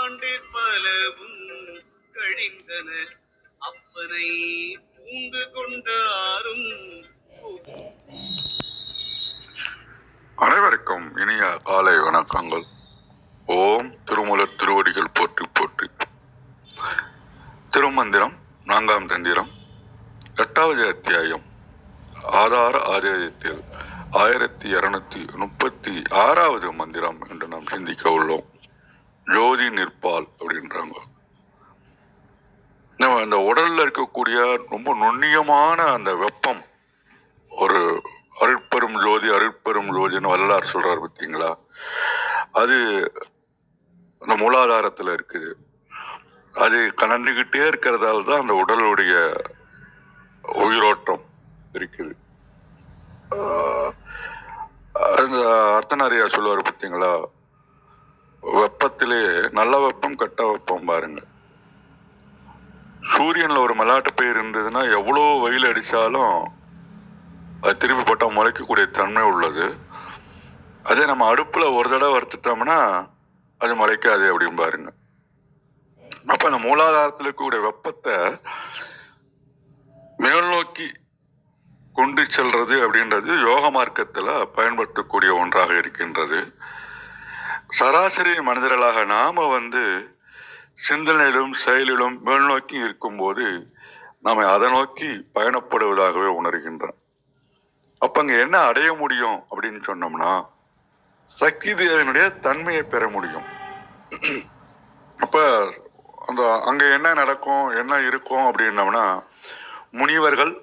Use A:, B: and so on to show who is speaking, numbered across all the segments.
A: ஆண்டிற் பலவும் கழிந்தன அப்பனை பூண்டு கொண்டாரும்.
B: அனைவருக்கும் இனிய காலை வணக்கங்கள். ஓம் திருமூலர் திருவடிகள் போற்றி போற்றி. திருமந்திரம் 4ஆம் தந்திரம் 8வது அத்தியாயம் ஆதார ஆதேயத்தில் 1236வது மந்திரம் என்று நாம் சிந்திக்க உள்ளோம். ஜோதி நிற்பால் அப்படின்றாங்க. நம்ம அந்த உடல்ல இருக்கக்கூடிய ரொம்ப நுண்ணியமான அந்த வெப்பம், ஒரு அருட்பெரும் ஜோதி அருட்பெரும் ஜோதின்னு வள்ளலார் சொல்றாரு பார்த்தீங்களா, அது அந்த மூலாதாரத்துல இருக்குது. அது கலந்துகிட்டே இருக்கிறதால தான் அந்த உடலுடைய உயிரோட்டம் இருக்குது. அந்த அர்த்தநாரியா சொல்லுவாரு பார்த்தீங்களா, வெப்பத்திலே நல்ல வெப்பம் கெட்ட வெப்பம் பாருங்க. சூரியன்ல ஒரு மலாட்டு பயிர் இருந்ததுன்னா எவ்வளோ வெயில் அடிச்சாலும் அது திருப்பி போட்டா முளைக்கக்கூடிய தன்மை உள்ளது. அதே நம்ம அடுப்புல ஒரு தடவை வறுத்துட்டோம்னா அது முளைக்காது அப்படின்னு பாருங்க. அப்ப அந்த மூலாதாரத்தில் இருக்கக்கூடிய வெப்பத்தை மேல் நோக்கி கொண்டு செல்றது அப்படின்றது யோக மார்க்கத்துல பயன்படுத்தக்கூடிய ஒன்றாக இருக்கின்றது. சராசரி மனிதர்களாக நாம சிந்தனையிலும் செயலிலும் மேல் நோக்கி இருக்கும்போது நாம அதை நோக்கி பயணப்படுவதாகவே உணர்கின்றோம். அப்ப அங்க என்ன அடைய முடியும் அப்படின்னு சொன்னோம்னா, சக்தி தேவனுடைய தன்மையை பெற முடியும். அப்ப அந்த அங்க என்ன நடக்கும், என்ன இருக்கும் அப்படின்னோம்னா, முனிவர்கள்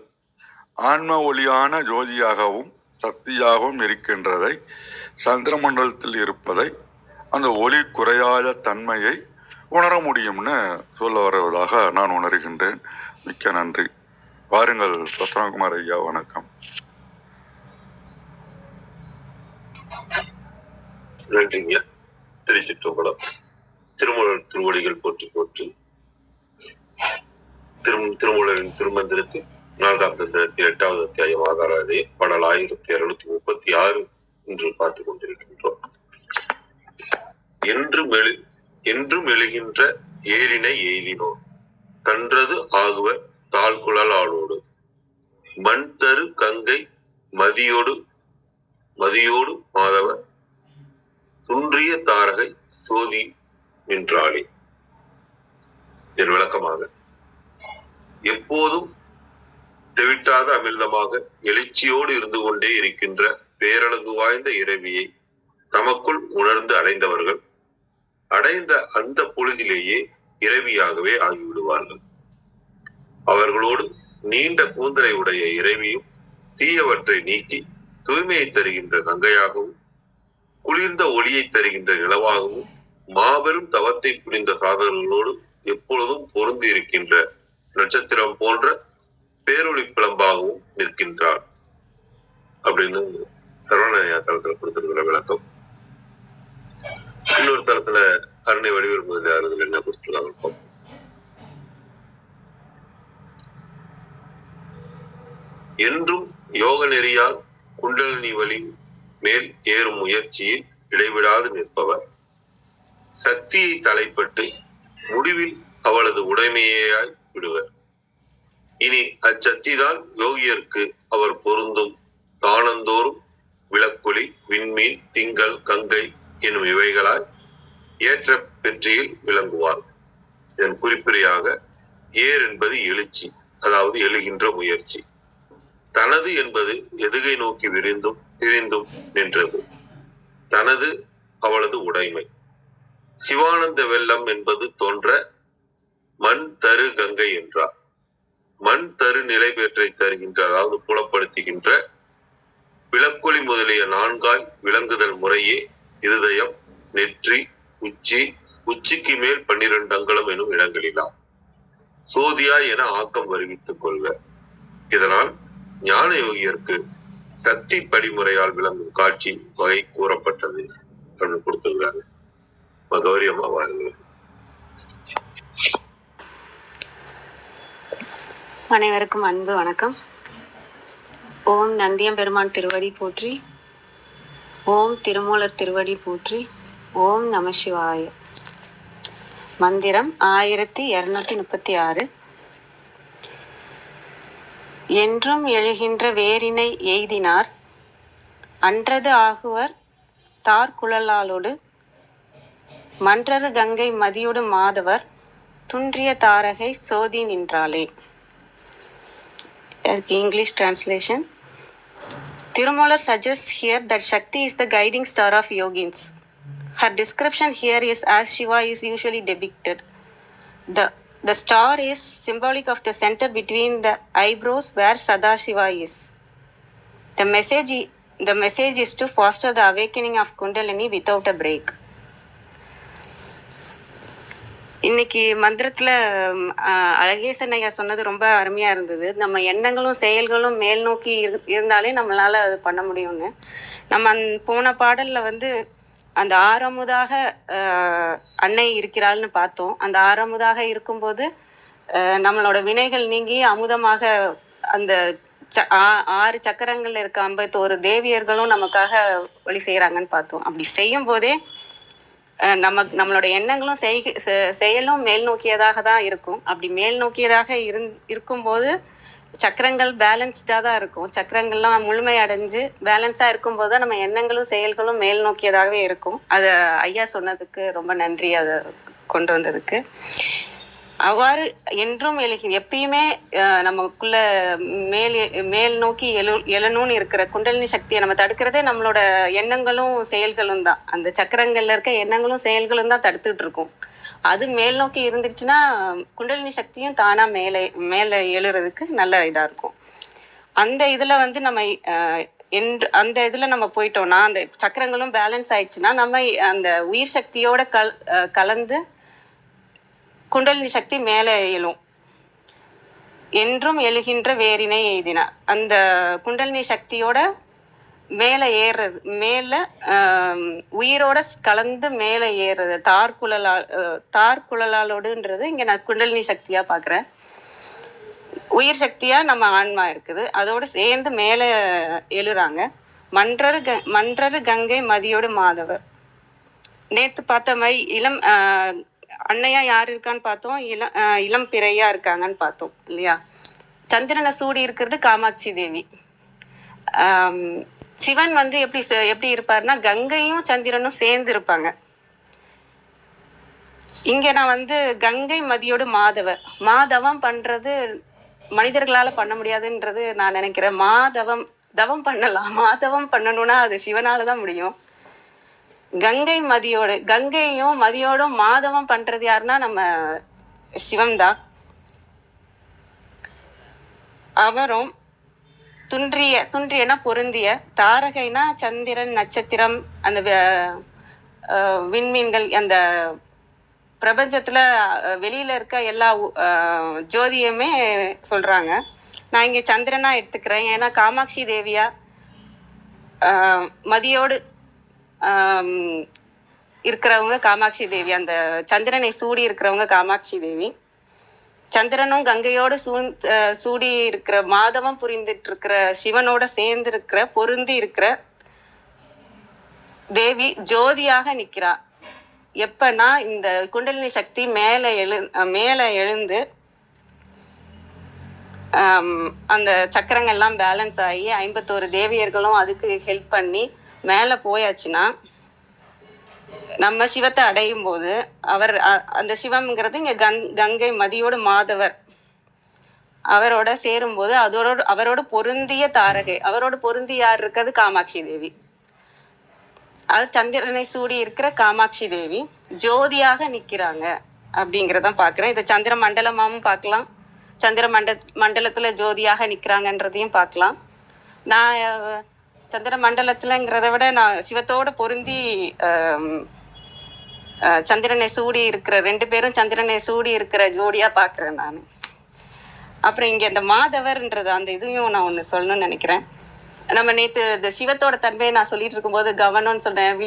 B: ஆன்ம ஒளியான ஜோதியாகவும் சக்தியாகவும் இருக்கின்றதை, சந்திர மண்டலத்தில் இருப்பதை, அந்த ஒளி குறையாத தன்மையை உணர முடியும்னு சொல்ல வருவதாக நான் உணர்கின்றேன். மிக்க நன்றி. வாருங்கள் ரத்னகுமார் ஐயா, வணக்கம்.
C: நன்றிங்க. திருச்சிற்றம்பலம். திருமூலர் திருவடிகள் போற்றி போற்றி. திருமூலரின் திருமந்திரத்தில் 4ஆம் தந்திரத்தில் 8வது அத்தியாயம் ஆதாராதே பாடல் 1236 என்று பார்த்துக் கொண்டிருக்கின்றோம். என்றும் எழுகின்ற ஏரினை எய்தினோர் கன்றது ஆகுவர் தாழ்குழல் ஆளோடு மண் தரு கங்கை மதியோடு மாதவர் துன்றிய தாரகை சோதி நின்றாளே. என் விளக்கமாக, எப்போதும் தெவிட்டாத அமிர்தமாக எழுச்சியோடு இருந்து கொண்டே இருக்கின்ற பேரழகு வாய்ந்த இறைவியை தமக்குள் உணர்ந்து அடைந்தவர்கள் அடைந்த அந்த பொழுதிலேயே இறைவியாகவே ஆகிவிடுவார்கள். அவர்களோடு நீண்ட கூந்தலை உடைய இறைவியும் தீயவற்றை நீக்கி தூய்மையை தருகின்ற கங்கையாகவும் குளிர்ந்த ஒளியை தருகின்ற நிலவாகவும் மாபெரும் தவத்தை புரிந்த சாதகர்களோடு எப்பொழுதும் பொருந்தி இருக்கின்ற நட்சத்திரம் போன்ற பேரொளி பிளம்பாகவும் நிற்கின்றார் அப்படின்னு சரவணையா தளத்துல கொடுத்திருக்கிற விளக்கம். இன்னொரு தளத்துல அருணை வடிவேல் முதலியார்கள் என்ன கொடுத்துருக்காங்க. என்றும் யோக நெறியால் குண்டலினி வழி மேல் ஏறும் முயற்சியில் இடைவிடாது நிற்பவர் சக்தியை தலைப்பட்டு முடிவில் அவளது உடைமையாய் விடுவர். இனி அச்சக்திதான் யோகியருக்கு அவர் பொருந்தும் தானந்தோறும் விளக்கொளி விண்மீன் திங்கள் கங்கை எனும் இவைகளாய் ஏற்ற பெற்றியில் விளங்குவார். இதன் குறிப்பிறையாக ஏர் என்பது எழுச்சி, அதாவது எழுகின்ற முயற்சி. தனது என்பது எதுகை நோக்கி விரிந்தும் திரிந்தும் நின்றது. தனது அவளது உடைமை. சிவானந்த வெள்ளம் என்பது தோன்ற மண் தரு கங்கை என்றார். மண் தரு நிலை பெற்றை தருகின்ற, அதாவது புலப்படுத்துகின்ற விளக்கொளி முதலிய 4ஆய் விளங்குதல் முறையே இருதயம், நெற்றி, உச்சிக்கு மேல் 12 அங்குலம் எனும் இடங்களிலாம் சோதியாய் என ஆக்கம் வருவித்துக் கொள்க. இதனால் ஞான யோகியருக்கு சக்தி படிமுறையால் விளங்கும் காட்சி வகை கூறப்பட்டது அப்படின்னு கொடுத்துருக்காங்க. கௌரியம்மா வாருங்கள்.
D: அனைவருக்கும் அன்பு வணக்கம். ஓம் நந்தியம்பெருமான் திருவடி போற்றி. ஓம் திருமூலர் திருவடி போற்றி. ஓம் நம சிவாய. மந்திரம் 1236. என்றும் எழுகின்ற வேரினை எய்தினார் அன்றது ஆகுவர் தார்குழலாலோடு மன்றரு கங்கை மதியொடு மாதவர் துன்றிய தாரகை சோதி நின்றாளே. அதுக்கு English translation. Tirumalar suggests here that Shakti is the guiding star of yogins. Her description here is as Shiva is usually depicted. The star is symbolic of the center between the eyebrows where Sadashiva is. The message is to foster the awakening of Kundalini without a break. இன்னைக்கு மந்திரத்தில் அழகேசன் ஐயா சொன்னது ரொம்ப அருமையாக இருந்தது. நம்ம எண்ணங்களும் செயல்களும் மேல் நோக்கி இருந்தாலே நம்மளால் அது பண்ண முடியும்னு. நம்ம போன பாடலில் வந்து அந்த ஆறாமுதாக அன்னை இருக்கிறாள்னு பார்த்தோம். அந்த ஆறாமுதாக இருக்கும்போது நம்மளோட வினைகள் நீங்கி அமுதமாக அந்த 6 சக்கரங்கள் இருக்க 51 தேவியர்களும் நமக்காக வழி செய்கிறாங்கன்னு பார்த்தோம். அப்படி செய்யும் போதே நம்மளோட எண்ணங்களும் செயலும் மேல் நோக்கியதாக தான் இருக்கும். அப்படி மேல் நோக்கியதாக இருக்கும்போது சக்கரங்கள் பேலன்ஸ்டாக தான் இருக்கும். சக்கரங்கள்லாம் முழுமை அடைஞ்சு பேலன்ஸாக இருக்கும்போது தான் நம்ம எண்ணங்களும் செயல்களும் மேல் நோக்கியதாகவே இருக்கும். அதை ஐயா சொன்னதுக்கு ரொம்ப நன்றி, அதை கொண்டு வந்ததுக்கு. அவ்வாறு என்றும் எப்பயுமே நமக்குள்ள மேல் நோக்கி எழணும்னு இருக்கிற குண்டலினி சக்தியை நம்ம தடுக்கிறதே நம்மளோட எண்ணங்களும் செயல்களும் தான். அந்த சக்கரங்கள்ல இருக்க எண்ணங்களும் செயல்களும் தான் தடுத்துட்டு இருக்கும். அது மேல் நோக்கி இருந்துச்சுன்னா குண்டலினி சக்தியும் தானா மேலே எழுறதுக்கு நல்ல இதா இருக்கும். அந்த இதுல வந்து நம்ம அந்த இதுல நம்ம போயிட்டோம்னா அந்த சக்கரங்களும் பேலன்ஸ் ஆயிடுச்சுன்னா நம்ம அந்த உயிர் சக்தியோட கலந்து குண்டலினி சக்தி மேலே எழும். என்றும் எழுகின்ற வேரினை எய்தினார். அந்த குண்டலினி சக்தியோட மேலே ஏறுறது, மேலே உயிரோட கலந்து மேலே ஏறுறது, தார்குழலாலோடுன்றது இங்கே நான் குண்டலினி சக்தியாக பார்க்குறேன். உயிர் சக்தியாக நம்ம ஆன்மா இருக்குது, அதோடு சேர்ந்து மேலே எழுறாங்க. மன்றரு கங்கை மதியோடு மாதவர். நேற்று பார்த்த மாதிரி அன்னையா யார் இருக்கான்னு பார்த்தோம், இளம் பிறையா இருக்காங்கன்னு பார்த்தோம் இல்லையா. சந்திரனை சூடி இருக்கிறது காமாட்சி தேவி. சிவன் வந்து எப்படி இருப்பாருன்னா கங்கையும் சந்திரனும் சேர்ந்து இருப்பாங்க. இங்க நான் வந்து கங்கை மதியோடு மாதவம் பண்றது மனிதர்களால பண்ண முடியாதுன்றது நான் நினைக்கிறேன். தவம் பண்ணலாம், மாதவம் பண்ணணும்னா அது சிவனால தான் முடியும். கங்கையும் மதியோடும் மாதவம் பண்றது யாருன்னா நம்ம சிவன் தான். அவரும் துன்றியனா பொருந்திய, தாரகைனா சந்திரன் நட்சத்திரம், அந்த விண்மீன்கள், அந்த பிரபஞ்சத்துல வெளியில இருக்க எல்லா ஜோதியுமே சொல்றாங்க. நான் இங்க சந்திரனா எடுத்துக்கிறேன். ஏன்னா காமாட்சி தேவியா மதியோடு இருக்கிறவங்க காமாட்சி தேவி. அந்த சந்திரனை சூடி இருக்கிறவங்க காமாட்சி தேவி. சந்திரனும் கங்கையோடு சூடி இருக்கிற மாதவம் புரிந்துட்டு இருக்கிற சிவனோட சேர்ந்து இருக்கிற பொருந்தி இருக்கிற தேவி ஜோதியாக நிற்கிறா. எப்பன்னா இந்த குண்டலினி சக்தி மேலே எழுந்து அந்த சக்கரங்கள்லாம் பேலன்ஸ் ஆகி 51 தேவியர்களும் அதுக்கு ஹெல்ப் பண்ணி மேலே போயாச்சுன்னா நம்ம சிவத்தை அடையும் போது அந்த சிவம்ங்கிறது இங்கே கங்கை மதியோடு மாதவர் அவரோட சேரும்போது அவரோட பொருந்திய தாரகை, அவரோட பொருந்தி யார் இருக்கிறது காமாட்சி தேவி. அது சந்திரனை சூடி இருக்கிற காமாட்சி தேவி ஜோதியாக நிற்கிறாங்க அப்படிங்கிறதான் பார்க்குறேன். இதை சந்திர மண்டலமாகவும் பார்க்கலாம், சந்திர மண்டலத்தில் ஜோதியாக நிற்கிறாங்கன்றதையும் பார்க்கலாம். நான் சந்திர மண்டலத்துலங்கிறத விட நான் சிவத்தோட பொருந்தி சந்திரனை சூடி இருக்கிற 2 பேரும் சந்திரனை சூடி இருக்கிற ஜோடியா பார்க்குறேன் நான். அப்புறம் இங்கே இந்த மாதவர்ன்றது அந்த இதையும் நான் ஒன்று சொல்லணும்னு நினைக்கிறேன். நம்ம நேற்று இந்த சிவத்தோட தன்மையை நான் சொல்லிட்டு இருக்கும்போது கவனம்னு சொன்னேன்,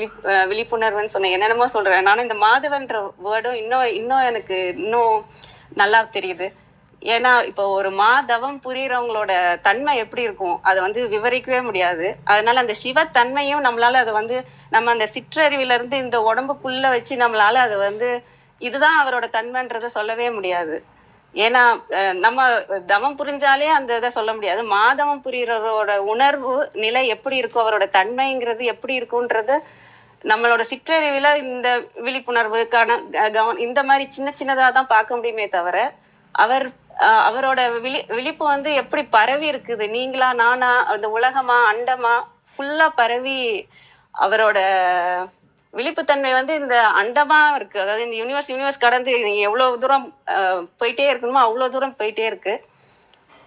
D: விழிப்புணர்வுன்னு சொன்னேன், என்னென்னமோ சொல்கிறேன். நானும் இந்த மாதவன்ற வேர்டும் இன்னும் எனக்கு நல்லா தெரியுது. ஏன்னா இப்போ ஒரு மாதவம் புரியுறவங்களோட தன்மை எப்படி இருக்கும் அதை வந்து விவரிக்கவே முடியாது. அதனால அந்த சிவத்தன்மையும் நம்மளால அதை வந்து நம்ம அந்த சிற்றறிவிலிருந்து இந்த உடம்புக்குள்ள வச்சு நம்மளால அதை வந்து இதுதான் அவரோட தன்மைன்றதை சொல்லவே முடியாது. ஏன்னா நம்ம தவம் புரிஞ்சாலே அந்த இதை சொல்ல முடியாது. மாதவம் புரிகிறவரோட உணர்வு நிலை எப்படி இருக்கும், அவரோட தன்மைங்கிறது எப்படி இருக்குன்றது நம்மளோட சிற்றறிவில் இந்த விழிப்புணர்வு கவனம் இந்த மாதிரி சின்ன சின்னதாக தான் பார்க்க முடியுமே தவிர, அவரோட விழிப்பு வந்து எப்படி பரவி இருக்குது, நீங்களா நானா அந்த உலகமா அண்டமா ஃபுல்லாக பரவி அவரோட விழிப்புத்தன்மை வந்து இந்த அண்டமா இருக்கு. அதாவது இந்த யூனிவர்ஸ் கடந்து நீங்க எவ்வளவு தூரம் போயிட்டே இருக்கணுமோ அவ்வளோ தூரம் போயிட்டே இருக்கு.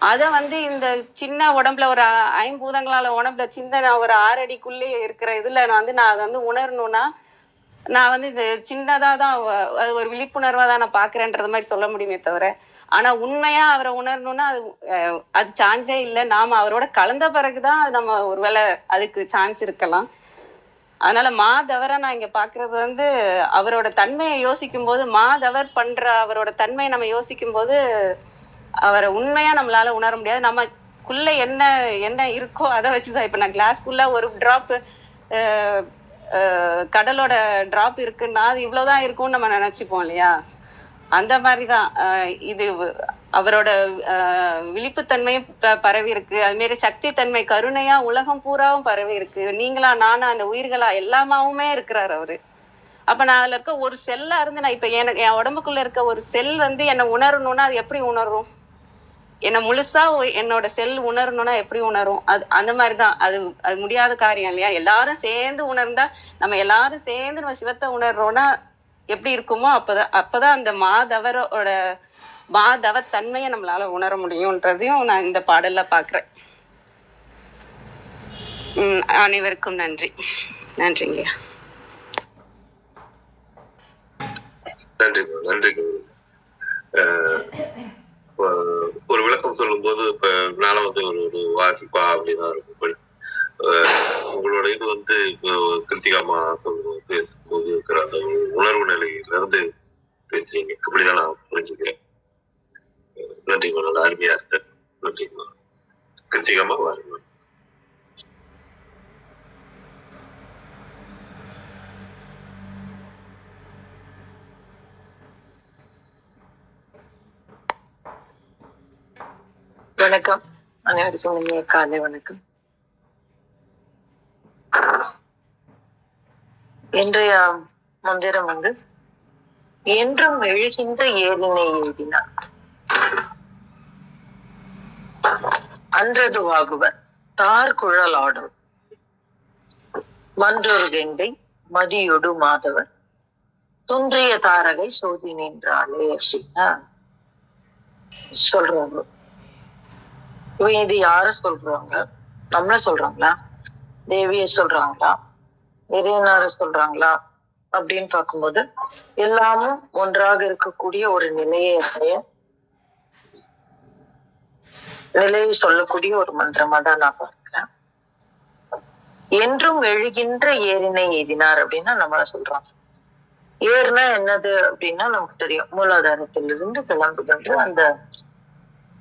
D: அதை வந்து இந்த சின்ன உடம்புல ஒரு ஐம்பூதங்களால உடம்புல சின்ன ஒரு 6 அடிக்குள்ளே இருக்கிற இதுல நான் அதை வந்து உணரணும்னா நான் வந்து இது சின்னதாக தான் அது ஒரு விழிப்புணர்வாக தான் நான் பார்க்குறேன்றது மாதிரி சொல்ல முடியுமே தவிர, ஆனால் உண்மையாக அவரை உணரணும்னா அது சான்ஸே இல்லை. நாம் அவரோட கலந்த பிறகு தான் நம்ம ஒரு வேளை அதுக்கு சான்ஸ் இருக்கலாம். அதனால மாதவரை நான் இங்கே பார்க்குறது வந்து அவரோட தன்மையை யோசிக்கும் போது, மாதவர் பண்ணுற அவரோட தன்மையை நம்ம யோசிக்கும் போது அவரை உண்மையாக நம்மளால உணர முடியாது. நமக்குள்ளே என்ன என்ன இருக்கோ அதை வச்சு தான். இப்போ நான் கிளாஸ்க்குள்ளே ஒரு ட்ராப்பு கடலோட ட்ராப் இருக்குன்னா அது இவ்வளோதான் இருக்கும்னு நம்ம நினச்சிப்போம் இல்லையா? அந்த மாதிரி தான் இது அவரோட விழிப்புத்தன்மையும் பரவி இருக்கு. அதுமாரி சக்தி தன்மை கருணையா உலகம் பூராவும் பரவி இருக்கு. நீங்களா நானா அந்த உயிர்களா எல்லாமாவுமே இருக்கிறார் அவரு. அப்ப நான் அதுல இருக்க ஒரு செல்லா இருந்து நான் இப்ப எனக்கு என் உடம்புக்குள்ள இருக்க ஒரு செல் வந்து என்னை உணரணும்னா அது எப்படி உணரும்? என்னை முழுசா என்னோட செல் உணரணும்னா எப்படி உணரும்? அது அந்த மாதிரிதான். அது முடியாத காரியம் இல்லையா? எல்லாரும் சேர்ந்து உணர்ந்தா, நம்ம எல்லாரும் சேர்ந்து நம்ம சிவத்தை உணர்றோம்னா எப்படி இருக்குமோ அப்பதான் அந்த மாதவ தன்மையை நம்மளால உணர முடியும்ன்றதையும் நான் இந்த பாடல்ல பாக்குறேன். அனைவருக்கும் நன்றி. நன்றிங்க.
C: நன்றி நன்றி. ஒரு விளக்கம் சொல்லும் போது இப்ப நானும் வந்து ஒரு வாசிப்பா அப்படிதான் இருக்கும். உங்களோட இது வந்து இப்போ கிருத்திகாமா பேசும்போது இருக்கிற அந்த உணர்வு நிலையில இருந்து பேசுறீங்க அப்படிதான் நான் புரிஞ்சுக்கிறேன். நன்றிமா, நல்லா அருமையா இருந்தேன். நன்றிமா. கிருத்திகாமா வாருங்க.
E: வணக்கம். அனைவருக்கும் இனிய காலை வணக்கம். இன்றைய மந்திரம் வந்து என்றும் எழுகின்ற ஏரினை எழுதினார் அன்றதுவாகுவர் தார் குழல் ஆடும் மன்றொரு கெண்டை மதியொடு மாதவர் துன்றிய தாரகை சோதி நின்றாளே அப்படின்னா சொல்றாங்க. இது யார சொல்றாங்க? நம்மள சொல்றாங்களா, தேவிய சொல்றாங்களா, இறையனார சொல்றாங்களா அப்படின்னு பார்க்கும்போது எல்லாமும் ஒன்றாக இருக்கக்கூடிய ஒரு நிலையை சொல்லக்கூடிய ஒரு மந்திரமா தான் நான் பார்க்கிறேன். என்றும் எழுகின்ற ஏரினை எய்தினார் அப்படின்னா நம்மள சொல்றாங்க. ஏர்னா என்னது அப்படின்னா நமக்கு தெரியும், மூலாதாரத்திலிருந்து கிளம்புகின்ற அந்த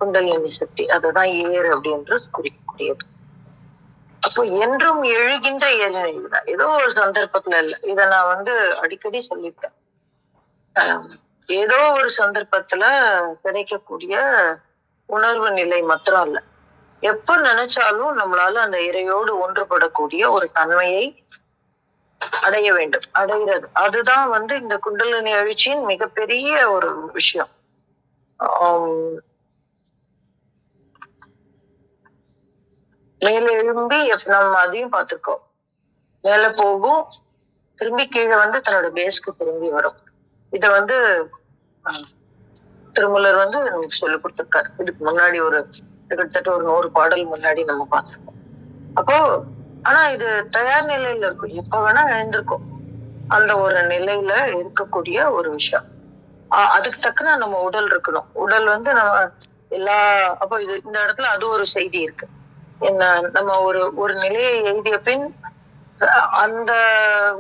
E: குண்டலினி சக்தி, அதுதான் ஏர் அப்படின்று குறிக்கக்கூடியது. அப்போ என்றும் எழுகின்ற ஏரினை இதுதான். ஏதோ ஒரு சந்தர்ப்பத்துல இல்லை, இத நான் வந்து அடிக்கடி சொல்லிட்டேன். ஏதோ ஒரு சந்தர்ப்பத்துல கிடைக்கக்கூடிய உணர்வு நிலை மாத்திரம் இல்ல, எப்ப நினைச்சாலும் நம்மளால அந்த இறையோடு ஒன்றுபடக்கூடிய ஒரு தன்மையை அடைய வேண்டும். அடைகிறது அதுதான் வந்து இந்த குண்டலினி எழுச்சியின் மிகப்பெரிய ஒரு விஷயம். மேல எழும்பி நம்ம அதையும் பார்த்திருக்கோம். மேல போகும், திரும்பி கீழே வந்து தன்னோட பேஸ்க்கு திரும்பி வரும். இத வந்து திருமூலர் வந்து சொல்லி கொடுத்திருக்காரு. இதுக்கு முன்னாடி கிட்டத்தட்ட ஒரு 100 பாடல் முன்னாடி நம்ம பார்த்திருக்கோம். அப்போ ஆனா இது தயார் நிலையில இருக்கும், எப்ப வேணா எழுந்திருக்கும். அந்த ஒரு நிலையில இருக்கக்கூடிய ஒரு விஷயம். அதுக்கு தக்கன நம்ம உடல் இருக்கணும். உடல் வந்து நம்ம அப்போ இந்த இடத்துல அது ஒரு செய்தி இருக்கு. என்ன, நம்ம ஒரு நிலையை எழுதிய பின் அந்த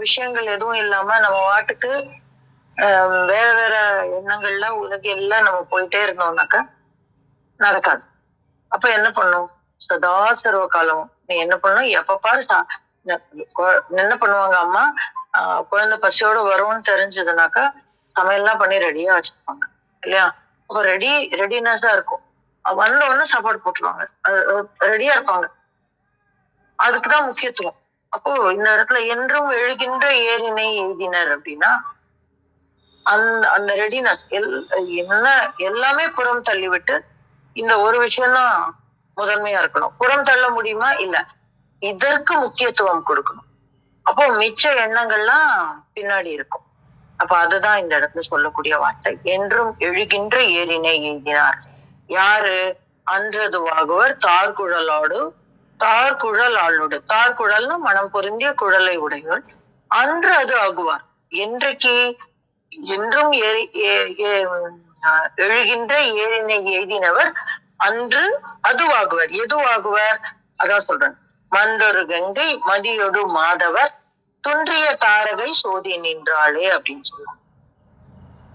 E: விஷயங்கள் எதுவும் இல்லாம நம்ம வாட்டுக்கு வேற வேற எண்ணங்கள்ல உலகெல்லாம் நம்ம போயிட்டே இருந்தோம்னாக்கா நடக்காது. அப்ப என்ன பண்ணும்? சதா சர்வ காலமும் நீ என்ன பண்ணும், எப்ப பாரு என்ன பண்ணுவாங்க அம்மா, குழந்தை பசியோட வரும்னு தெரிஞ்சதுனாக்கா சமையல்லாம் பண்ணி ரெடியா வச்சிருப்பாங்க இல்லையா? அப்ப ரெடினஸா இருக்கும். வந்த உடனே சாப்பாடு போட்டுருவாங்க, ரெடியா இருப்பாங்க. அதுக்குதான் முக்கியத்துவம். அப்போ இந்த இடத்துல என்றும் எழுகின்ற ஏரினை எய்தினர் அப்படின்னா அந்த ரெடினஸ் என்ன எல்லாமே புறம் தள்ளிவிட்டு இந்த ஒரு விஷயம்தான் முதன்மையா இருக்கணும். புறம் தள்ள முடியுமா? இல்ல, இதற்கு முக்கியத்துவம் கொடுக்கணும். அப்போ மிச்ச எண்ணங்கள்லாம் பின்னாடி இருக்கும். அப்ப அதுதான் இந்த இடத்துல சொல்லக்கூடிய வார்த்தை. என்றும் எழுகின்ற ஏரினை எய்தினார். யாரு? அன்றதுவாகுவர் தார்குழலோடு தார்குழல் ஆளோடு. தார்குழல்னா மனம் பொருந்திய குழலை உடையவர். அன்று அது ஆகுவார். என்றைக்கு? என்றும் எழுகின்ற ஏரினை எய்தினவர் அன்று அதுவாகுவர். எதுவாகுவர்? அதான் சொல்றேன். மந்தொரு கங்கை மதியொடு மாதவர் துன்றிய தாரகை சோதி நின்றாளே அப்படின்னு சொல்லுவாங்க.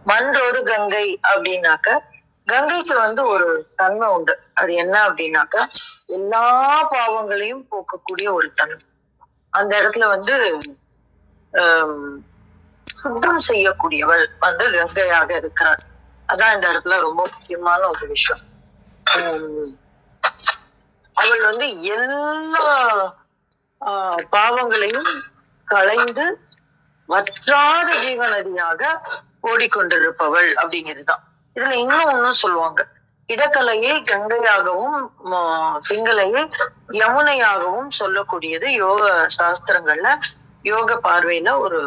E: மன்றொரு கங்கை அப்படின்னாக்க கங்கைக்கு ஒரு தன்மை உண்டு. அது என்ன அப்படின்னாக்க எல்லா பாவங்களையும் போக்கக்கூடிய ஒரு தன்மை. அந்த இடத்துல சுத்தம் செய்யக்கூடியவள் கங்கையாக இருக்கிறாள். அதான் இந்த இடத்துல ரொம்ப முக்கியமான ஒரு விஷயம். அவள் எல்லா பாவங்களையும் களைந்து வற்றாத ஜீவநதியாக ஓடிக்கொண்டிருப்பவள் அப்படிங்கிறதுதான். இதுல இன்னும் ஒன்னும் சொல்லுவாங்க. இடக்கலையை கங்கையாகவும் பிங்களையை யமுனையாகவும் சொல்லக்கூடியது யோக சாஸ்திரங்கள்ல யோக பார்வையில ஒரு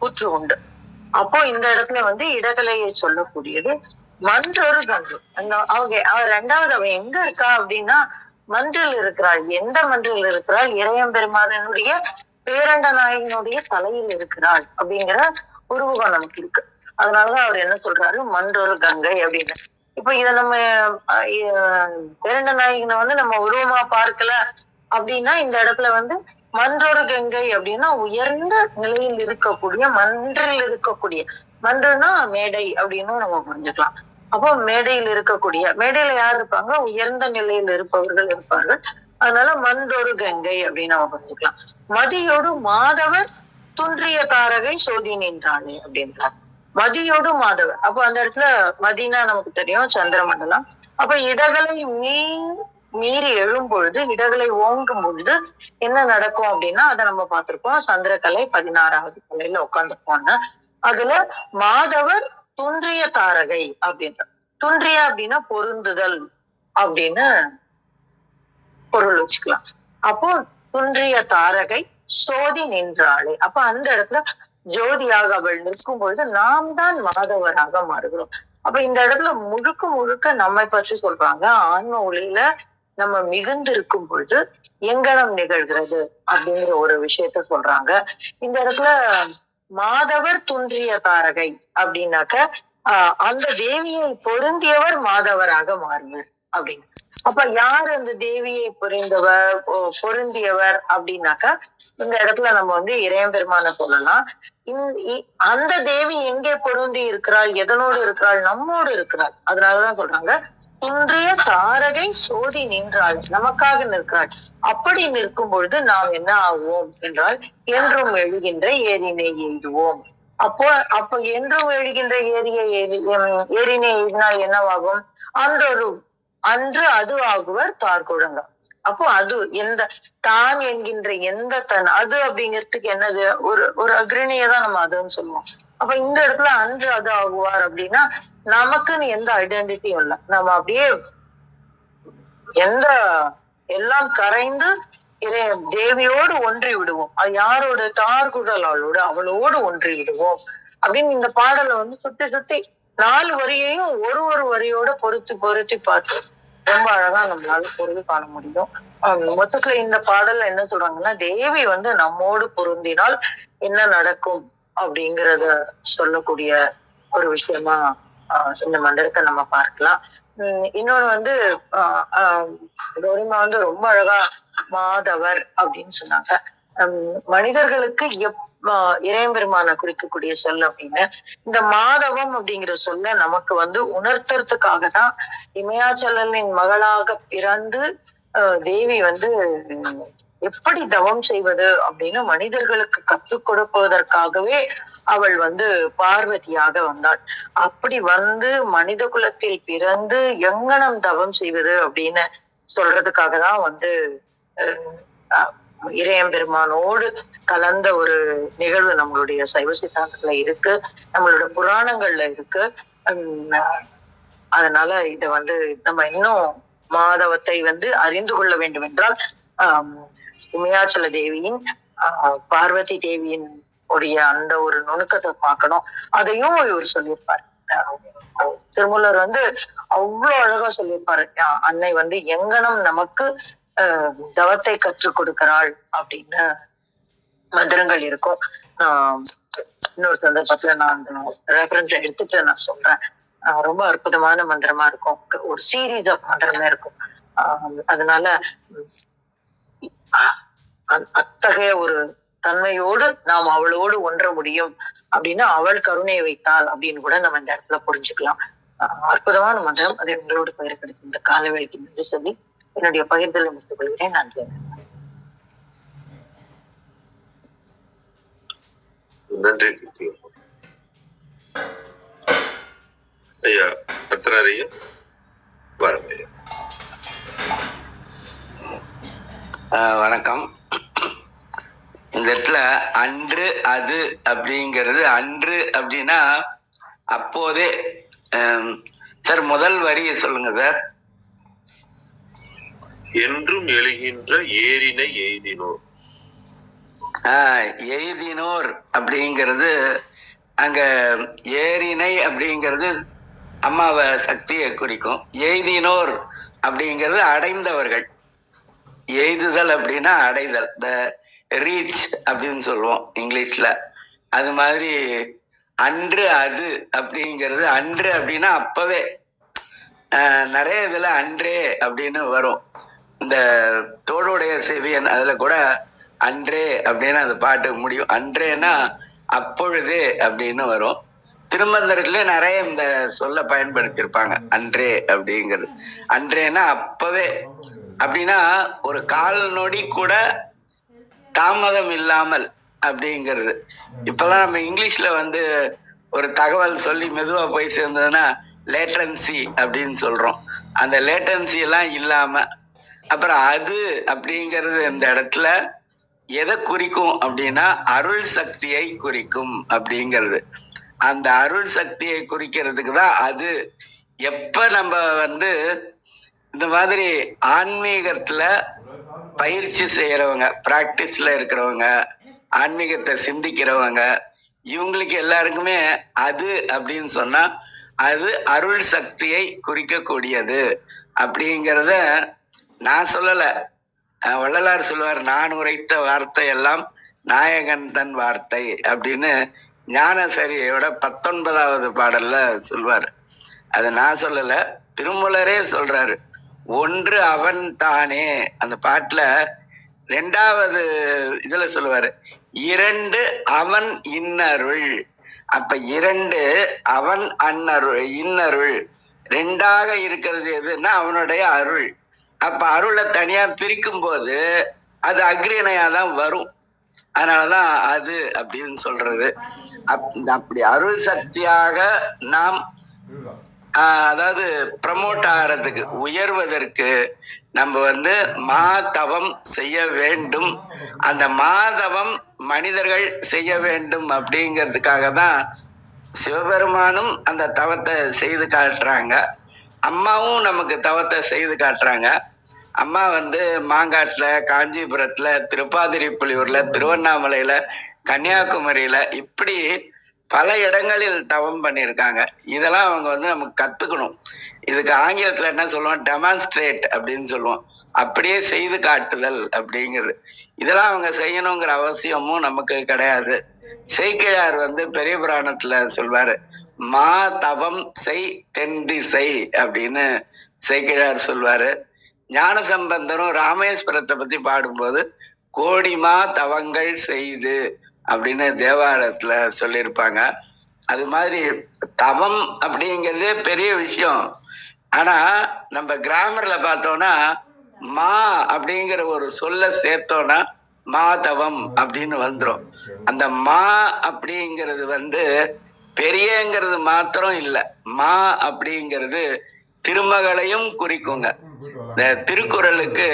E: கூற்று உண்டு. அப்போ இந்த இடத்துல இடக்கலையை சொல்லக்கூடியது மன்றொரு கங்கை. அவ ரெண்டாவது அவ எங்க இருக்கா அப்படின்னா மன்றில் இருக்கிறாள். எந்த மன்றில் இருக்கிறாள்? இறையம்பெருமானுடைய பேரண்ட நாயகனுடைய தலையில் இருக்கிறாள் அப்படிங்கிற உருவகம் நமக்கு இருக்கு. அதனாலதான் அவர் என்ன சொல்றாரு? மன்றொரு கங்கை அப்படின்னு. இப்ப இத நம்ம பேரண்ட நாயகனை நம்ம உருவமா பார்க்கல அப்படின்னா இந்த இடத்துல மன்றொரு கங்கை அப்படின்னா உயர்ந்த நிலையில் இருக்கக்கூடிய மன்றில் இருக்கக்கூடிய, மன்றுனா மேடை அப்படின்னு நம்ம புரிஞ்சுக்கலாம். அப்போ மேடையில் இருக்கக்கூடிய, மேடையில யார் இருப்பாங்க? உயர்ந்த நிலையில் இருப்பவர்கள் இருப்பார்கள். அதனால மன்றொரு கங்கை அப்படின்னு நம்ம புரிஞ்சுக்கலாம். மதியோடு மாதவர் துன்றிய தாரகை சோதி நின்றானே அப்படின்றார். மதியோடு மாதவர். அப்போ அந்த இடத்துல மதினா நமக்கு தெரியும் சந்திரமண்டலம். அப்ப இடகளை மீறி எழும்பொழுது, இடகளை ஓங்கும் பொழுது என்ன நடக்கும் அப்படின்னா அதை நம்ம பார்த்திருப்போம். சந்திரக்கலை 16வது கலையில உட்காந்துருப்போம்னு. அதுல மாதவர் துன்றிய தாரகை அப்படின்ற, துன்றிய அப்படின்னா பொருந்துதல் அப்படின்னு பொருள் வச்சுக்கலாம். அப்போ துன்றிய தாரகை சோதி நின்றாளே. அப்ப அந்த இடத்துல ஜோதியாக அவள் நிற்கும் பொழுது நாம் தான் மாதவராக மாறுகிறோம். அப்ப இந்த இடத்துல முழுக்க முழுக்க நம்மை பற்றி சொல்றாங்க. ஆன்ம ஒளியில நம்ம மிகுந்து இருக்கும் பொழுது எங்கனம் நிகழ்கிறது அப்படிங்கிற ஒரு விஷயத்த சொல்றாங்க. இந்த இடத்துல மாதவர் துன்றிய தாரகை அப்படின்னாக்க அந்த தேவியை பொருந்தியவர் மாதவராக மாறியவர் அப்படின்னு. அப்ப யார் அந்த தேவியை பொருந்தியவர் அப்படின்னாக்கா இந்த இடத்துல நம்ம இறையம்பெருமான சொல்லலாம். அந்த தேவி எங்கே பொருந்தி இருக்கிறாள்? எதனோடு இருக்கிறாள்? நம்மோடு இருக்கிறாள். அதனாலதான் சொல்றாங்க துன்றிய தாரகை சோதி நின்றாள், நமக்காக நிற்கிறாள். அப்படி நிற்கும் பொழுது நாம் என்ன ஆகுவோம் என்றால் என்றும் எழுகின்ற ஏரினை எய்துவோம். அப்போ என்றும் எழுகின்ற ஏரினை எய்தினால் என்னவாகும்? அன்று அது ஆகுவர் தார்குழங்க. அப்போ அது எந்த தான் என்கின்ற எந்த தன் அது அப்படிங்கிறதுக்கு என்னது? ஒரு அக்ரணியதான் நம்ம அதுன்னு சொல்லுவோம். அப்ப இந்த இடத்துல அன்று அது ஆகுவார் அப்படின்னா நமக்குன்னு எந்த ஐடென்டிட்டியும் இல்லை. நம்ம அப்படியே எல்லாம் கரைந்து தேவியோடு ஒன்றி விடுவோம். அது யாரோட? தார்குழலாளோடு, அவளோடு ஒன்றி விடுவோம் அப்படின்னு இந்த பாடலை சுத்தி சுத்தி 4 வரியையும் ஒரு வரியோட பொருத்தி பார்த்து ரொம்ப அழகா நம்மளால பொருள் காண முடியும். மொத்தத்துல இந்த பாடல்ல என்ன சொல்றாங்கன்னா தேவி நம்மோடு பொருந்தினால் என்ன நடக்கும் அப்படிங்கறத சொல்லக்கூடிய ஒரு விஷயமா இந்த மந்திரத்தை நம்ம பார்க்கலாம். இன்னொன்னு கௌரிமா ரொம்ப அழகா மாதவர் அப்படின்னு சொன்னாங்க. மனிதர்களுக்கு இறையம்பெருமான குறிக்கக்கூடிய சொல் அப்படின்னு இந்த மாதவம் அப்படிங்கிற சொல்ல நமக்கு உணர்த்துறதுக்காக தான் இமயாச்சலனின் மகளாக பிறந்து தேவி எப்படி தவம் செய்வது அப்படின்னு மனிதர்களுக்கு கற்றுக் கொடுப்பதற்காகவே அவள் வந்து பார்வதியாக வந்தாள். அப்படி வந்து மனித குலத்தில் பிறந்து எங்கனம் தவம் செய்வது அப்படின்னு சொல்றதுக்காக தான் வந்து இறையம்பெருமானோடு கலந்த ஒரு நிகழ்வு நம்மளுடைய சைவ சித்தாந்தத்துல இருக்கு, நம்மளோட புராணங்கள்ல இருக்கு. அதனால இத வந்து நம்ம இன்னும் மாதவத்தை வந்து அறிந்து கொள்ள வேண்டும் என்றால் உமையாச்சல தேவியின் பார்வதி தேவியின் உடைய அந்த ஒரு நுணுக்கத்தை பார்க்கணும். அதையும் இவர் சொல்லியிருப்பாரு. திருமூலர் வந்து அவ்வளவு அழகா சொல்லியிருப்பாரு. அன்னை வந்து எங்கனம் நமக்கு தவத்தை கற்றுக் கொடுக்கிறாள் அப்படின்னு மந்திரங்கள் இருக்கும். இன்னொரு சந்தர்ப்பத்துல நான் அந்த ரெஃபரன்ஸ் எடுத்துட்டு நான் சொல்றேன். ரொம்ப அற்புதமான மந்திரமா இருக்கும். ஒரு சீரீஸ் ஆஃப் மந்திரமே இருக்கும். அதனால அத்தகைய ஒரு தன்மையோடு நாம் அவளோடு ஒன்ற முடியும் அப்படின்னு அவள் கருணை வைத்தாள் அப்படின்னு கூட நம்ம இந்த இடத்துல புரிஞ்சுக்கலாம். அற்புதமான மந்திரம். அதை உங்களோடு பகிர கிடைக்கும் இந்த காலவேளைக்கு என்று சொல்லி என்னுடைய பகிர்தலை முடித்துக் கொள்கிறேன். நன்றி.
C: நன்றி ஐயா. பத்திராரையா வரங்க.
F: வணக்கம். இந்த இடத்துல அன்று அது அப்படிங்கிறது, அன்று அப்படின்னா அப்போதே. சார் முதல் வரி சொல்லுங்க சார்.
C: என்றும் எழுகின்ற ஏரினை எய்தினோர்.
F: எய்தினோர் அப்படிங்கிறது அங்க ஏரினை அப்படிங்கிறது அம்மாவை சக்தியை குறிக்கும். எய்தினோர் அப்படிங்கிறது அடைந்தவர்கள். எய்துதல் அப்படின்னா அடைதல், த ரீச் அப்படின்னு சொல்லுவோம் இங்கிலீஷ்ல. அது மாதிரி அன்று அது அப்படிங்கிறது, அன்று அப்படின்னா அப்பவே. நிறைய இதுல அன்றே அப்படின்னு வரும். இந்த தோளுடைய செவியன் அதுல கூட அன்றே அப்படின்னு அந்த பாட்டு முடியும். அன்றேன்னா அப்பொழுது அப்படின்னு வரும். திருமந்திரத்துல நிறைய இந்த சொல்ல பயன்படுத்தியிருப்பாங்க, அன்றே அப்படிங்கிறது. அன்றேன்னா அப்பவே அப்படின்னா ஒரு கால் நொடி கூட தாமதம் இல்லாமல் அப்படிங்கிறது. இப்பெல்லாம் நம்ம இங்கிலீஷ்ல வந்து ஒரு தகவல் சொல்லி மெதுவா போய் சேர்ந்ததுன்னா லேட்டன்சி அப்படின்னு சொல்றோம். அந்த லேட்டன்சி எல்லாம் இல்லாம, அப்புறம் அது அப்படிங்கிறது இந்த இடத்துல எதை குறிக்கும் அப்படின்னா அருள் சக்தியை குறிக்கும் அப்படிங்கிறது. அந்த அருள் சக்தியை குறிக்கிறதுக்கு தான் அது. எப்ப நம்ம வந்து இந்த மாதிரி ஆன்மீகத்துல பயிற்சி செய்யறவங்க, பிராக்டிஸ்ல இருக்கிறவங்க, ஆன்மீகத்தை சிந்திக்கிறவங்க, இவங்களுக்கு எல்லாருக்குமே அது அப்படின்னு சொன்னா அது அருள் சக்தியை குறிக்கக்கூடியது அப்படிங்கிறத நான் சொல்லல, வள்ளலார் சொல்லுவார், நான் உரைத்த வார்த்தை எல்லாம் நாயகன் தன் வார்த்தை அப்படின்னு ஞானசரியோட 19வது பாடல்ல சொல்வார். அது நான் சொல்லல, திருமூலரே சொல்றாரு. ஒன்று அவன் தானே அந்த பாட்டுல 2வது இதுல சொல்லுவாரு, இரண்டு அவன் இன்னருள். அப்ப இரண்டு அவன் அன்னருள், இன்னருள். 2ஆக இருக்கிறது எதுன்னா அவனுடைய அருள். அப்ப அருளை தனியா பிரிக்கும் போது அது அக்ரிணையா தான் வரும். அதனாலதான் அது அப்படின்னு சொல்றது. அப்படி அருள் சக்தியாக நாம் அதாவது ப்ரமோட் ஆகிறதுக்கு, உயர்வதற்கு நம்ம வந்து மாதவம் செய்ய வேண்டும். அந்த மாதவம் மனிதர்கள் செய்ய வேண்டும் அப்படிங்கிறதுக்காக தான் சிவபெருமானும் அந்த தவத்தை செய்து காட்டுறாங்க. அம்மாவும் நமக்கு தவத்தை செய்து காட்டுறாங்க. அம்மா வந்து மாங்காட்டுல, காஞ்சிபுரத்துல, திருப்பாதிரிப்புலியூர்ல, திருவண்ணாமலையில, கன்னியாகுமரியில இப்படி பல இடங்களில் தவம் பண்ணியிருக்காங்க. இதெல்லாம் அவங்க வந்து நமக்கு கத்துக்கணும். இதுக்கு ஆங்கிலத்துல என்ன சொல்லுவோம், டெமான்ஸ்ட்ரேட் அப்படின்னு சொல்லுவோம். அப்படியே செய்து காட்டுதல் அப்படிங்கிறது. இதெல்லாம் அவங்க செய்யணுங்கிற அவசியமும் நமக்கு கிடையாது. சேக்கிழார் வந்து பெரிய புராணத்துல சொல்வாரு, மா தவம் செய் தென் திசை அப்படின்னு சேக்கிழார் சொல்வாரு. ஞானசம்பந்தரும் ராமேஸ்வரத்தை பத்தி பாடும்போது கோடிமா தவங்கள் செய்து அப்படின்னு தேவாரத்துல சொல்லியிருப்பாங்க. அது மாதிரி தவம் அப்படிங்கிறதே பெரிய விஷயம். ஆனா நம்ம கிராமர்ல பார்த்தோம்னா மா அப்படிங்கிற ஒரு சொல்ல சேர்த்தோம்னா மாதவம் அப்படின்னு வந்துரும். அந்த மா அப்படிங்கிறது பெரியங்கிறது மாத்திரம் இல்ல, மா அப்படிங்கிறது திருமகளையும் குறிக்குங்க. இந்த திருக்குறளுக்கு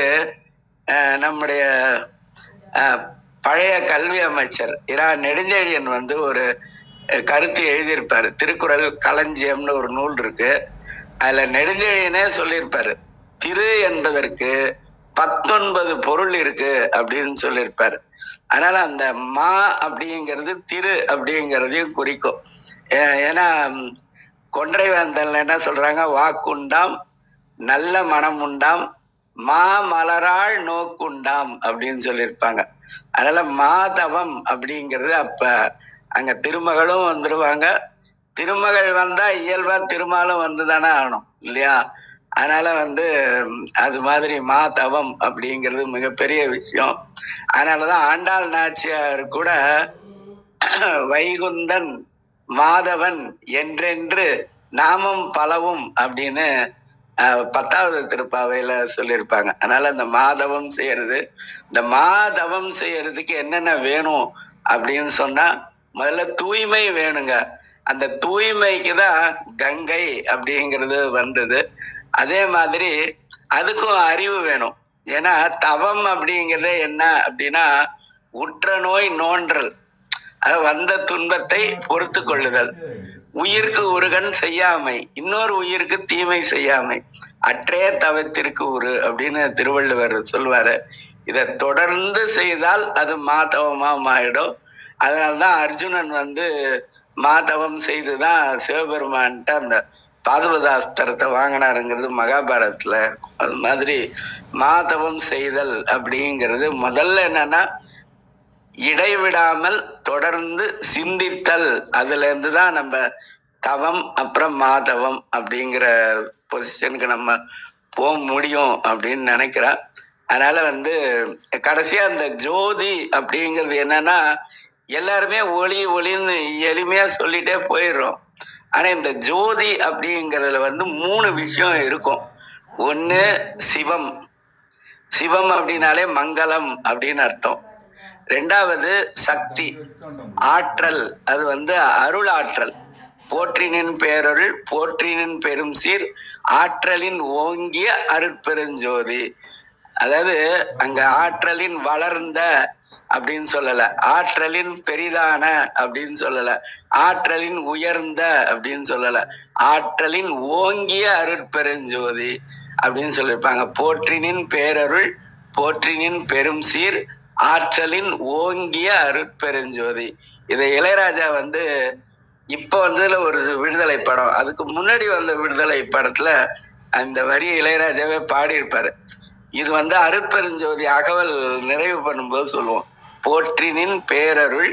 F: நம்முடைய பழைய கல்வி அமைச்சர் இரா நெடுஞ்செழியன் ஒரு கருத்து எழுதியிருப்பாரு. திருக்குறள் களஞ்சியம்னு ஒரு நூல் இருக்கு. அதுல நெடுஞ்செழியனே சொல்லியிருப்பாரு, திரு என்பதற்கு 19 பொருள் இருக்கு அப்படின்னு சொல்லியிருப்பாரு. அதனால அந்த மா அப்படிங்கிறது திரு அப்படிங்கிறதையும் குறிக்கும். ஏன்னா கொன்றை வேந்தன்ல என்ன சொல்றாங்க, வாக்குண்டாம் நல்ல மனம் உண்டாம் மா மலராள் நோக்குண்டாம் அப்படின்னு சொல்லியிருப்பாங்க. அதனால மாதவம் அப்படிங்கிறது அப்ப அங்க திருமகளும் வந்துருவாங்க. திருமகள் வந்தா இயல்பா திருமாலும் வந்துதானே ஆகணும் இல்லையா? அதனால அது மாதிரி மாதவம் அப்படிங்கிறது மிகப்பெரிய விஷயம். அதனாலதான் ஆண்டாள் நாச்சியார் கூட வைகுந்தன் மாதவன் என்றென்று நாமம் பலவும் அப்படின்னு 10வது திருப்பாவையில சொல்லியிருப்பாங்க. அதனால இந்த மாதவம் செய்யறது, இந்த மாதவம் செய்யறதுக்கு என்னென்ன வேணும் அப்படின்னு சொன்னா, முதல்ல தூய்மை வேணுங்க. அந்த தூய்மைக்கு தான் கங்கை அப்படிங்கிறது வந்தது. அதே மாதிரி அதுக்கும் அறிவு வேணும். ஏன்னா தவம் அப்படிங்கிறது என்ன அப்படின்னா, உற்ற நோய் நோன்றல், அது வந்த துன்பத்தை பொறுத்து கொள்ளுதல், உயிருக்கு உருகன் செய்யாமை, இன்னொரு உயிருக்கு தீமை செய்யாமை, அற்றே தவத்திற்கு உரு அப்படின்னு திருவள்ளுவர் சொல்வாரு. இதை தொடர்ந்து செய்தால் அது மாதவமா ஆயிடும். அதனால்தான் அர்ஜுனன் மாதவம் செய்துதான் சிவபெருமான்கிட்ட அந்த பாதுபதாஸ்திரத்தை வாங்கினாருங்கிறது மகாபாரதத்துல இருக்கும். அது மாதிரி மாதவம் செய்தல் அப்படிங்கிறது முதல்ல என்னன்னா, இடைவிடாமல் தொடர்ந்து சிந்தித்தல். அதுல இருந்துதான் நம்ம தவம் அப்புறம் மாதவம் அப்படிங்கிற பொசிஷனுக்கு நம்ம போக முடியும் அப்படின்னு நினைக்கிறேன். அதனால கடைசியா அந்த ஜோதி அப்படிங்கிறது என்னன்னா, எல்லாருமே ஒளி ஒளின்னு எளிமையா சொல்லிட்டே போயிடுறோம். ஆனா இந்த ஜோதி அப்படிங்கிறதுல 3 விஷயம் இருக்கும். ஒண்ணு சிவம், சிவம் அப்படின்னாலே மங்களம் அப்படின்னு அர்த்தம். 2வது சக்தி, ஆற்றல், அது அருள் ஆற்றல், போற்றினின் பேரருள் போற்றினின் பெரும் சீர் ஆற்றலின் ஓங்கிய அருட்பெருஞ்சோதி. அதாவது அங்க ஆற்றலின் வளர்ந்த அப்படின்னு சொல்லல, ஆற்றலின் பெரிதான அப்படின்னு சொல்லல, ஆற்றலின் உயர்ந்த அப்படின்னு சொல்லல, ஆற்றலின் ஓங்கிய அருட்பெருஞ்சோதி அப்படின்னு சொல்லியிருப்பாங்க. போற்றினின் பேரருள் போற்றினின் பெரும் சீர் ஆற்றலின் ஓங்கிய அருட்பெருஞ்சோதி. இதை இளையராஜா இப்ப ஒரு விடுதலை படம், அதுக்கு முன்னாடி வந்த விடுதலை படத்துல அந்த வரி இளையராஜாவே பாடியிருப்பாரு. இது அருட்பெருஞ்சோதி அகவல் நிறைவு பண்ணும்போது சொல்லுவோம், போற்றினின் பேரருள்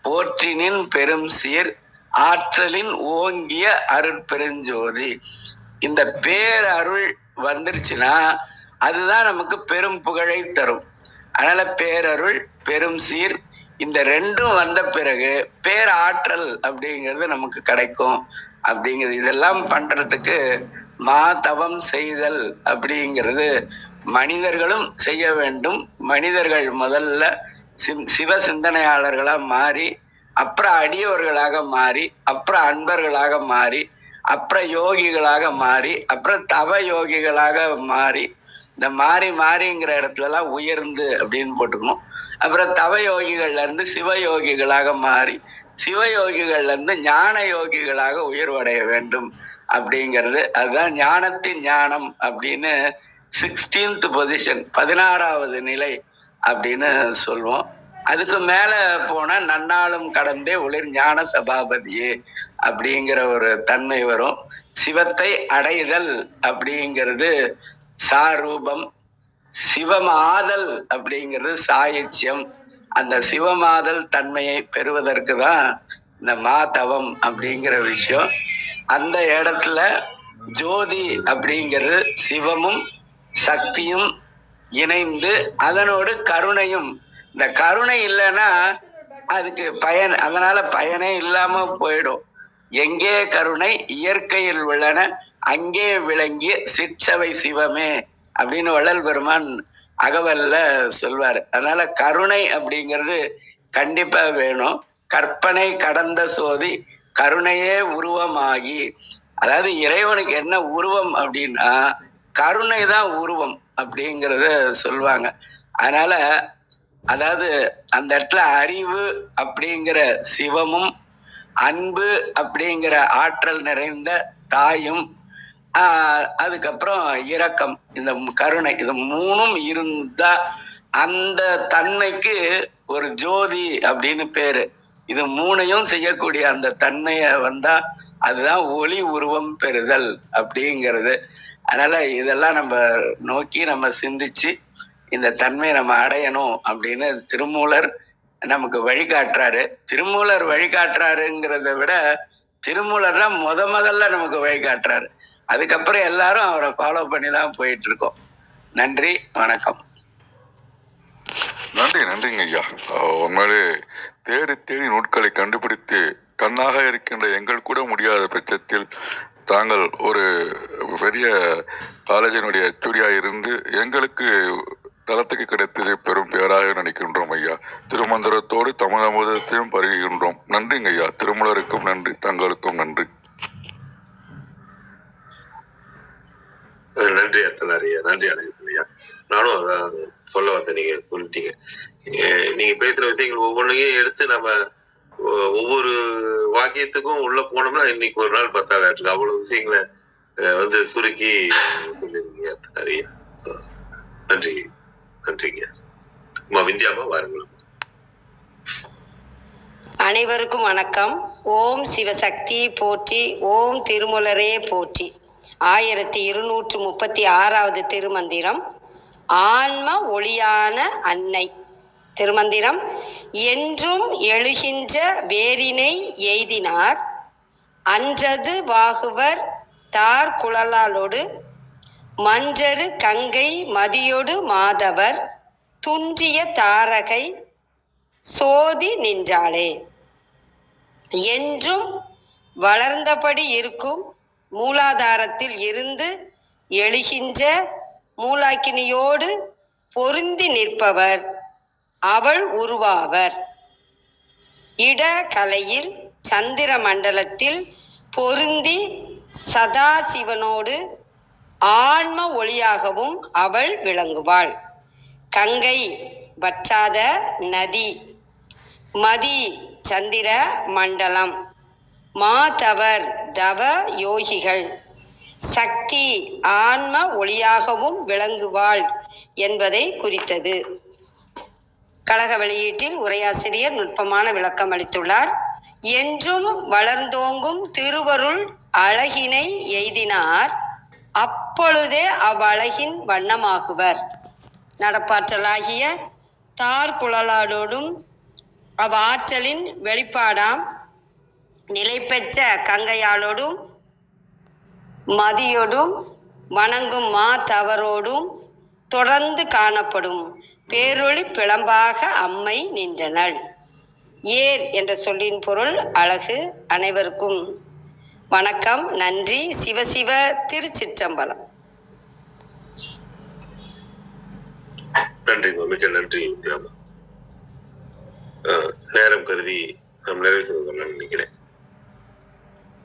F: போற்றினின் பெரும் சீர் ஆற்றலின் ஓங்கிய அருட்பெருஞ்சோதி. இந்த பேரருள் வந்துருச்சுன்னா அதுதான் நமக்கு பெரும் புகழை தரும். அதனால பேரருள் பெரும் சீர் இந்த 2ம் வந்த பிறகு பேராற்றல் அப்படிங்கிறது நமக்கு கிடைக்கும் அப்படிங்கிறது. இதெல்லாம் பண்றதுக்கு மாதவம் செய்தல் அப்படிங்கிறது மனிதர்களும் செய்ய வேண்டும். மனிதர்கள் முதல்ல சிவ சிந்தனையாளர்களா மாறி, அப்புறம் அடியவர்களாக மாறி, அப்புறம் அன்பர்களாக மாறி, அப்புறம் யோகிகளாக மாறி, அப்புறம் தவ யோகிகளாக மாறி, இந்த மாறி மாறிங்கிற இடத்துலலாம் உயர்ந்து அப்படின்னு போட்டுக்கணும். அப்புறம் தவ யோகிகள்ல இருந்து சிவ யோகிகளாக மாறி, சிவ யோகிகள்ல இருந்து ஞான யோகிகளாக உயர்வடைய வேண்டும் அப்படிங்கிறது. அதுதான் ஞானத்தின் ஞானம் அப்படின்னு 16th பொசிஷன், 16வது நிலை அப்படின்னு சொல்லுவோம். அதுக்கு மேல போனா நன்னாளும் கடந்தே ஒளிர் ஞான சபாபதியே அப்படிங்கிற ஒரு தன்மை வரும். சிவத்தை அடைதல் அப்படிங்கிறது சாரூபம், சிவமாதல் அப்படிங்கிறது சாயுச்சியம். அந்த சிவமாதல் தன்மையை பெறுவதற்கு தான் இந்த மாதவம் அப்படிங்கிற விஷயம். அந்த இடத்துல ஜோதி அப்படிங்கிறது சிவமும் சக்தியும் இணைந்து, அதனோடு கருணையும். இந்த கருணை இல்லைன்னா அதுக்கு பயன், அதனால பயனே இல்லாம போயிடும். எங்கே கருணை இயற்கையில் உள்ளன அங்கே விளங்கிய சிற்றவை சிவமே அப்படின்னு வள்ளல் பெருமான் அகவல்ல சொல்வாரு. அதனால கருணை அப்படிங்கிறது கண்டிப்பா வேணும். கற்பனை கடந்த சோதி கருணையே உருவமாகி, அதாவது இறைவனுக்கு என்ன உருவம் அப்படின்னா கருணை தான் உருவம் அப்படிங்கிறத சொல்லுவாங்க. அதனால அதாவது அந்த இடத்துல அறிவு அப்படிங்கிற சிவமும் அன்பு அப்படிங்கிற ஆற்றல் நிறைந்த தாயும் அதுக்கப்புறம் இரக்கம் இந்த கருணை இது மூணும் இருந்தா அந்த தன்மைக்கு ஒரு ஜோதி அப்படின்னு பேரு. இது மூணையும் செய்யக்கூடிய அந்த தன்மைய வந்தா அதுதான் ஒளி உருவம் பெறுதல் அப்படிங்கிறது. அதனால இதெல்லாம் நம்ம நோக்கி நம்ம சிந்திச்சு இந்த தன்மையை நம்ம அடையணும் அப்படின்னு திருமூலர் நமக்கு வழிகாட்டுறாரு. திருமூலர் வழிகாட்டுறாருங்கிறத விட திருமூலர் தான் முதல்ல நமக்கு வழிகாட்டுறாரு. அதுக்கப்புறம் எல்லாரும் அவரை ஃபாலோ பண்ணி தான் போயிட்டு இருக்கோம். நன்றி, வணக்கம்.
B: நன்றிங்க ஐயா. உண்மையிலே தேடி தேடி நூட்களை கண்டுபிடித்து கண்ணாக இருக்கின்ற எங்கள் கூட முடியாத பட்சத்தில் தாங்கள் ஒரு பெரிய காலேஜினுடைய HOD இருந்து எங்களுக்கு தளத்துக்கு கிடைத்தது பெரும் பேராக நினைக்கின்றோம் ஐயா. திருமந்திரத்தோடு தமிழ் அமுதத்தையும் பருகுகின்றோம். நன்றிங்க ஐயா. திருமூலருக்கும் நன்றி, தங்களுக்கும் நன்றி.
C: நன்றி அத்தனாரியா, நன்றி அழகேசனையா. நானும் அதான் சொல்ல வந்தேன், நீங்க சொல்லிட்டீங்க. நீங்க பேசுற விஷயங்கள் ஒவ்வொன்றையும் எடுத்து நம்ம ஒவ்வொரு வாக்கியத்துக்கும் உள்ள போனோம்னா இன்னைக்கு ஒரு நாள் பத்தாதாட்டு அவ்வளவு விஷயங்களை சுருக்கி சொல்லிருக்கீங்க அத்தனாரியா. நன்றி, நன்றிங்க. விந்தியாமா வாருங்களும்.
G: அனைவருக்கும் வணக்கம். ஓம் சிவசக்தி போற்றி, ஓம் திருமூலரே போற்றி. 1236வது திருமந்திரம், ஆன்ம ஒளியான அன்னை. திருமந்திரம். என்றும் எழுகின்ற வேரினை எய்தினார், அன்றது வாகுவர் தார் குழலாலோடு, மன்றரு கங்கை மதியொடு மாதவர், துன்றிய தாரகை சோதி நின்றாளே. என்றும் வளர்ந்தபடி இருக்கும் மூலாதாரத்தில் இருந்து எழுகின்ற மூலாக்கினியோடு பொருந்தி நிற்பவர் அவள் உருவாவர். இடகலையில் சந்திர மண்டலத்தில் பொருந்தி சதாசிவனோடு ஆன்ம ஒளியாகவும் அவள் விளங்குவாள். கங்கை வற்றாத நதி, மதி சந்திர மண்டலம், மாதவர் தவ யோகிகள், சக்தி ஆன்ம ஒளியாகவும் விளங்குவாள் என்பதை குறித்தது. கழக வெளியீட்டில் உரையாசிரியர் நுட்பமான விளக்கம் அளித்துள்ளார். என்றும் வளர்ந்தோங்கும் திருவருள் அழகினை எய்தினார், அப்பொழுதே அவ்வழகின் வண்ணமாகுவர். நடப்பாற்றலாகிய தார் குழலாடோடும் அவ்வாற்றலின் வெளிப்பாடாம் நிலை பெற்ற கங்கையாளோடும் மதியோடும் வணங்கும் மாதவரோடும் தொடர்ந்து காணப்படும் பேரொளி பிளம்பாக அம்மை நின்றனள். ஏர் என்ற சொல்லின் பொருள் அழகு. அனைவருக்கும் வணக்கம், நன்றி. சிவசிவ திருச்சிற்றம்பலம்.
C: நன்றி, மிக நன்றி வித்யாமா. நேரம் கருதி நாம் நிறைவு செய்வதெல்லாம் நினைக்கிறேன்.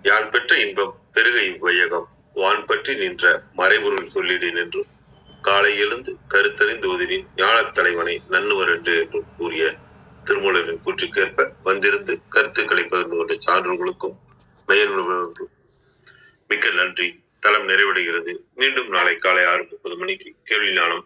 C: யான் பெற்ற இன்பம் பெருக இவ்வையகம், வான் பற்றி நின்ற மறைபொருள் சொல்லிடேன் என்றும், காலை எழுந்து கருத்தறிந்து ஓதினின் ஞானத் தலைவனை நன்னுவர் என்று என்றும் கூறிய திருமூலரின் கூற்றுக்கேற்ப வந்திருந்து கருத்துக்களை பகிர்ந்து கொண்ட சான்றோர்களுக்கும் மெய்யன்பர்களுக்கும் மிக்க நன்றி. தளம் நிறைவடைகிறது. மீண்டும் நாளை காலை 6:30 மணிக்கு கேள்வி ஞானம்